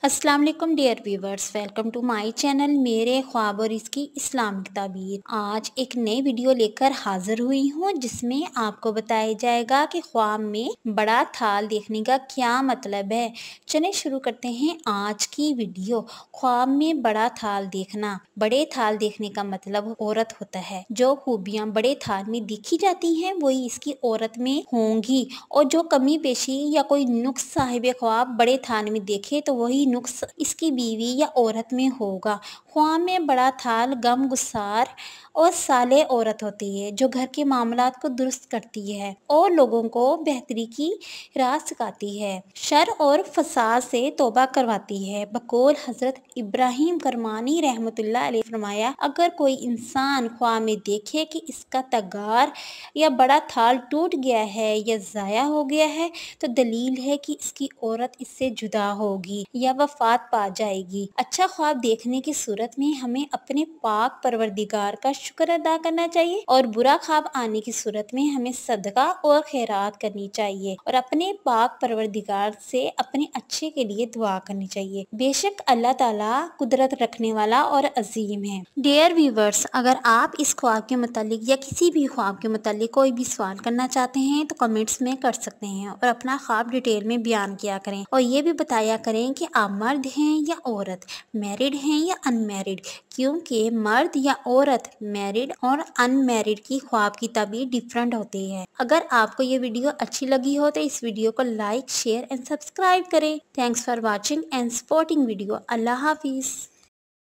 अस्सलाम वालेकुम dear viewers, welcome to my channel मेरे ख्वाब और इसकी इस्लामिक ताबीर। आज एक नई वीडियो लेकर हाजिर हुई हूँ जिसमें आपको बताया जाएगा कि ख्वाब में बड़ा थाल देखने का क्या मतलब है। चलिए शुरू करते हैं आज की वीडियो। ख्वाब में बड़ा थाल देखना। बड़े थाल देखने का मतलब औरत होता है। जो खूबियाँ बड़े थाल में देखी जाती हैं वही इसकी औरत में होंगी, और जो कमी पेशी या कोई नुक्स साहिब ख्वाब बड़े थाल में देखे तो वही नुक्स इसकी बीवी या औरत में होगा। ख्वाब में बड़ा थाल गम गुसार और साले औरत होती है जो घर के मामलात को दुरुस्त करती है और लोगों को बेहतरी की राह सिखाती है, शर और फसाद से तौबा करवाती है। बकौल हजरत इब्राहिम करमानी रहमतुल्लाह अलैह फरमाया, अगर कोई इंसान ख्वाब में देखे कि इसका तगार या बड़ा थाल टूट गया है या ज़ाया हो गया है तो दलील है कि इसकी औरत इससे जुदा होगी या वफात पा जाएगी। अच्छा ख्वाब देखने की सूरत में हमें अपने पाक परवरदिगार का शुक्र अदा करना चाहिए, और बुरा ख्वाब आने की सूरत में हमें सदका और खैरात करनी चाहिए और अपने पाक परवरदिगार से अपने अच्छे के लिए दुआ करनी चाहिए। बेशक अल्लाह ताला कुदरत रखने वाला और अजीम है। डियर व्यूवर्स, अगर आप इस ख्वाब के मुतालिक या किसी भी ख्वाब के मुतालिक कोई भी सवाल करना चाहते हैं तो कमेंट्स में कर सकते हैं और अपना ख्वाब डिटेल में बयान किया करें, और ये भी बताया करें कि आप मर्द हैं या औरत, मैरिड हैं या अनमैरिड, क्योंकि मर्द या औरत, मैरिड और अनमैरिड की ख्वाब की ताबीर डिफरेंट होती है। अगर आपको ये वीडियो अच्छी लगी हो तो इस वीडियो को लाइक, शेयर एंड सब्सक्राइब करें। Thanks for watching and supporting video. Allah Hafiz.